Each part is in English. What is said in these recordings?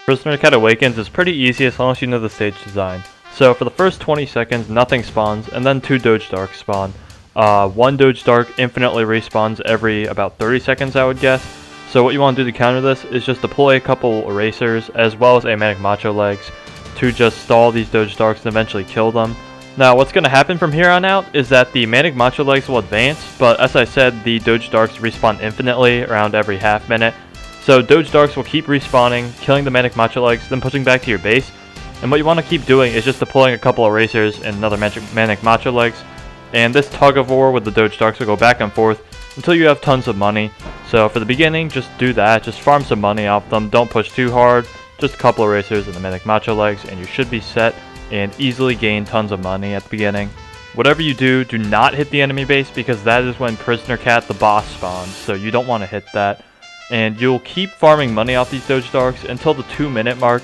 Prisoner Cat Awakens is pretty easy as long as you know the stage design. So for the first 20 seconds, nothing spawns, and then 2 Doge Darks spawn. 1 Doge Dark infinitely respawns every about 30 seconds, I would guess. So what you want to do to counter this is just deploy a couple erasers, as well as Manic Macho Legs, to just stall these Doge Darks and eventually kill them. Now what's going to happen from here on out is that the Manic Macho Legs will advance, but as I said, the Doge Darks respawn infinitely around every half minute. So Doge Darks will keep respawning, killing the Manic Macho Legs, then pushing back to your base. And what you want to keep doing is just deploying a couple erasers and another Manic Macho Legs. And this tug of war with the Doge Darks will go back and forth until you have tons of money. So for the beginning, just do that. Just farm some money off them. Don't push too hard. Just a couple erasers and the Manic Macho Legs, and you should be set and easily gain tons of money at the beginning. Whatever you do, do not hit the enemy base, because that is when Prisoner Cat the boss spawns. So you don't want to hit that. And you'll keep farming money off these Doge Darks until the 2-minute mark,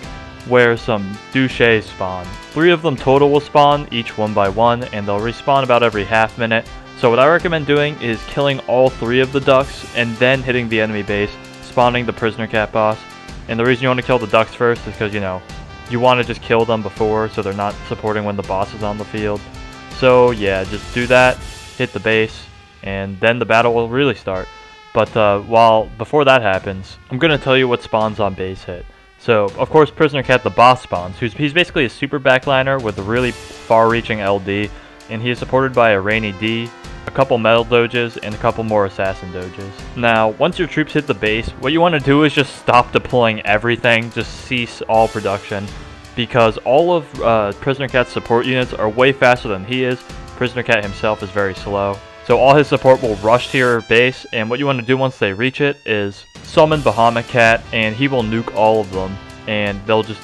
where some douches spawn. 3 of them total will spawn, each 1 by 1, and they'll respawn about every half minute. So what I recommend doing is killing all 3 of the ducks, and then hitting the enemy base, spawning the Prisoner Cat boss. And the reason you want to kill the ducks first is because, you want to just kill them before, so they're not supporting when the boss is on the field. So yeah, just do that, hit the base, and then the battle will really start. But before that happens, I'm going to tell you what spawns on base hit. So, of course, Prisoner Cat the boss spawns. He's basically a super backliner with a really far-reaching LD, and he is supported by a Rainy D, a couple Metal Doges, and a couple more Assassin Doges. Now, once your troops hit the base, what you want to do is just stop deploying everything, just cease all production, because all of Prisoner Cat's support units are way faster than he is. Prisoner Cat himself is very slow. So all his support will rush to your base, and what you want to do once they reach it is summon Bahamut Cat, and he will nuke all of them. And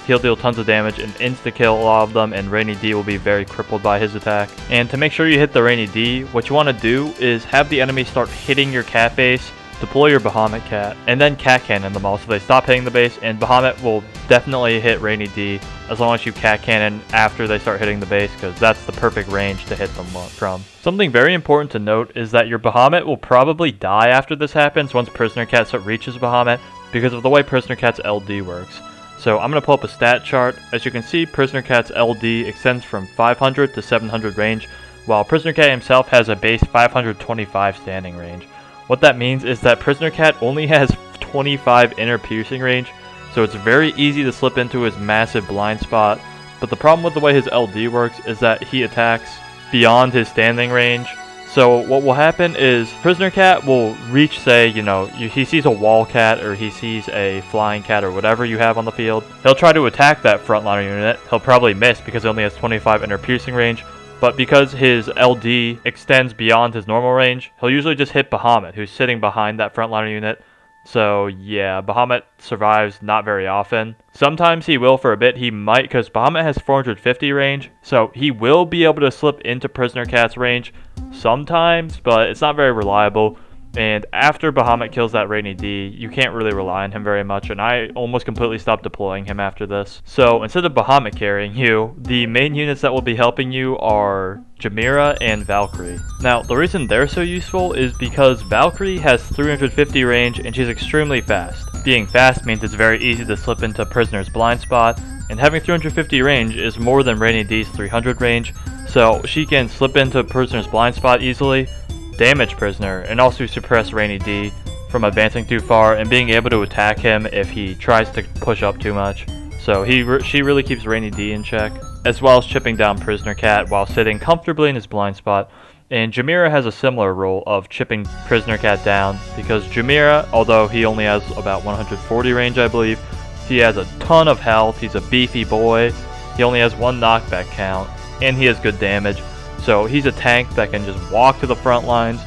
he'll deal tons of damage and insta-kill a lot of them, and Rainy D will be very crippled by his attack. And to make sure you hit the Rainy D, what you want to do is have the enemy start hitting your cat base, deploy your Bahamut Cat, and then cat cannon them all so they stop hitting the base, and Bahamut will definitely hit Rainy D as long as you cat cannon after they start hitting the base, because that's the perfect range to hit them from. Something very important to note is that your Bahamut will probably die after this happens once Prisoner Cat reaches Bahamut, because of the way Prisoner Cat's LD works. So I'm going to pull up a stat chart. As you can see, Prisoner Cat's LD extends from 500 to 700 range, while Prisoner Cat himself has a base 525 standing range. What that means is that Prisoner Cat only has 25 inner piercing range, so it's very easy to slip into his massive blind spot. But the problem with the way his LD works is that he attacks beyond his standing range. So what will happen is Prisoner Cat will reach, say, he sees a wall cat or he sees a flying cat or whatever you have on the field. He'll try to attack that frontliner unit. He'll probably miss because he only has 25 inner piercing range. But because his LD extends beyond his normal range, he'll usually just hit Bahamut, who's sitting behind that frontliner unit. So yeah, Bahamut survives not very often. Sometimes he will for a bit. He might, because Bahamut has 450 range, so he will be able to slip into Prisoner Cat's range sometimes, but it's not very reliable. And after Bahamut kills that Rainy D, you can't really rely on him very much, and I almost completely stopped deploying him after this. So instead of Bahamut carrying you, the main units that will be helping you are Jamira and Valkyrie. Now, the reason they're so useful is because Valkyrie has 350 range and she's extremely fast. Being fast means it's very easy to slip into Prisoner's blind spot, and having 350 range is more than Rainy D's 300 range, so she can slip into Prisoner's blind spot easily, damage Prisoner, and also suppress Rainy D from advancing too far and being able to attack him if he tries to push up too much. So she really keeps Rainy D in check, as well as chipping down Prisoner Cat while sitting comfortably in his blind spot. And Jamira has a similar role of chipping Prisoner Cat down, because Jamira, although he only has about 140 range I believe, he has a ton of health, he's a beefy boy, he only has 1 knockback count, and he has good damage. So he's a tank that can just walk to the front lines,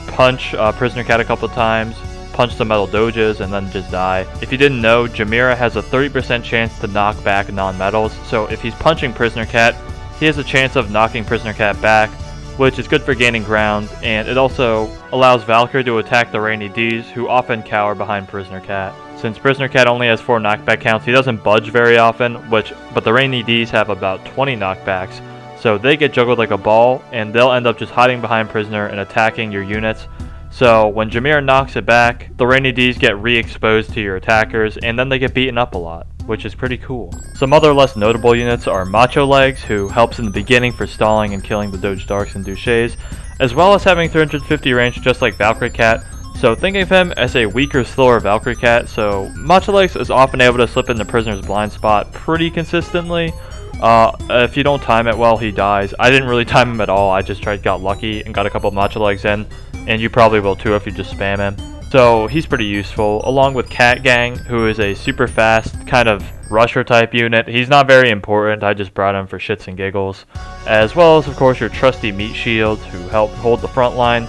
punch Prisoner Cat a couple times, punch the Metal Doges, and then just die. If you didn't know, Jamira has a 30% chance to knock back non-metals, so if he's punching Prisoner Cat, he has a chance of knocking Prisoner Cat back, which is good for gaining ground, and it also allows Valkyrie to attack the Rainy Ds, who often cower behind Prisoner Cat. Since Prisoner Cat only has 4 knockback counts, he doesn't budge very often, but the Rainy Ds have about 20 knockbacks, so they get juggled like a ball, and they'll end up just hiding behind Prisoner and attacking your units. So when Jameer knocks it back, the Rainy Ds get re-exposed to your attackers, and then they get beaten up a lot. which is pretty cool. Some other less notable units are Macho Legs, who helps in the beginning for stalling and killing the Doge Darks and Duches, as well as having 350 range just like Valkyrie Cat. So think of him as a weaker, slower Valkyrie Cat, so Macho Legs is often able to slip into Prisoner's blind spot pretty consistently. If you don't time it well, he dies. I didn't really time him at all, I just got lucky and got a couple Macho Legs in, and you probably will too if you just spam him. So he's pretty useful, along with Cat Gang, who is a super fast, kind of rusher type unit. He's not very important, I just brought him for shits and giggles. As well as, of course, your trusty Meat Shields, who help hold the front line.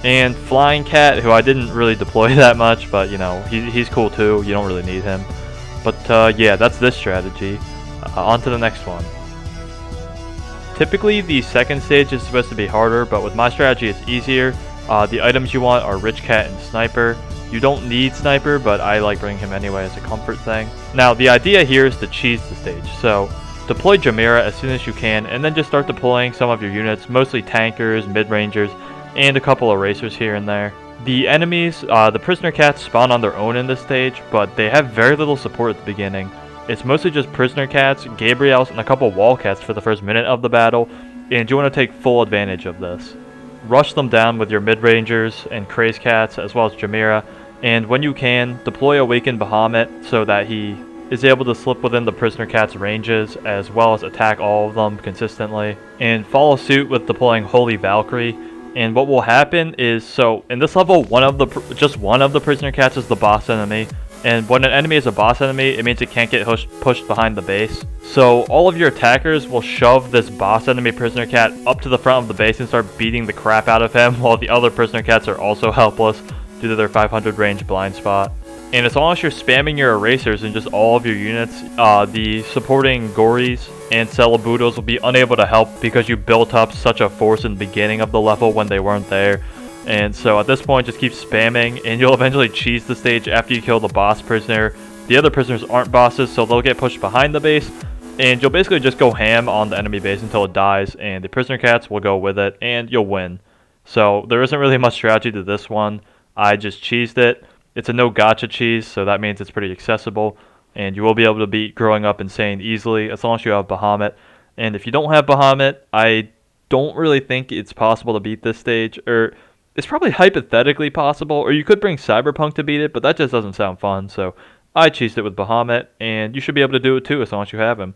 And Flying Cat, who I didn't really deploy that much, but you know, he's cool too, you don't really need him. But yeah, that's this strategy. On to the next one. Typically, the second stage is supposed to be harder, but with my strategy it's easier. The items you want are Rich Cat and Sniper. You don't need Sniper, but I like bringing him anyway as a comfort thing. Now, the idea here is to cheese the stage, so deploy Jamira as soon as you can, and then just start deploying some of your units, mostly tankers, mid-rangers, and a couple of racers here and there. The enemies, the Prisoner Cats spawn on their own in this stage, but they have very little support at the beginning. It's mostly just Prisoner Cats, Gabriels, and a couple Wall Cats for the first minute of the battle, and you want to take full advantage of this. Rush them down with your mid-rangers and Craze Cats, as well as Jamira, and when you can, deploy Awakened Bahamut so that he is able to slip within the Prisoner Cat's ranges, as well as attack all of them consistently, and follow suit with deploying Holy Valkyrie. And what will happen is, so in this level, just one of the Prisoner Cats is the boss enemy, and when an enemy is a boss enemy, it means it can't get pushed behind the base. So all of your attackers will shove this boss enemy Prisoner Cat up to the front of the base and start beating the crap out of him, while the other Prisoner Cats are also helpless due to their 500 range blind spot. And as long as you're spamming your erasers in just all of your units, the supporting Gories and Celebudos will be unable to help because you built up such a force in the beginning of the level when they weren't there. And so at this point, just keep spamming, and you'll eventually cheese the stage after you kill the boss prisoner. The other prisoners aren't bosses, so they'll get pushed behind the base, and you'll basically just go ham on the enemy base until it dies, and the Prisoner Cats will go with it, and you'll win. So there isn't really much strategy to this one. I just cheesed it. It's a no gacha cheese, so that means it's pretty accessible, and you will be able to beat Growing Up Insane easily as long as you have Bahamut. And if you don't have Bahamut, I don't really think it's possible to beat this stage, or it's probably hypothetically possible, or you could bring Cyberpunk to beat it, but that just doesn't sound fun, so I cheesed it with Bahamut, and you should be able to do it too as long as you have him.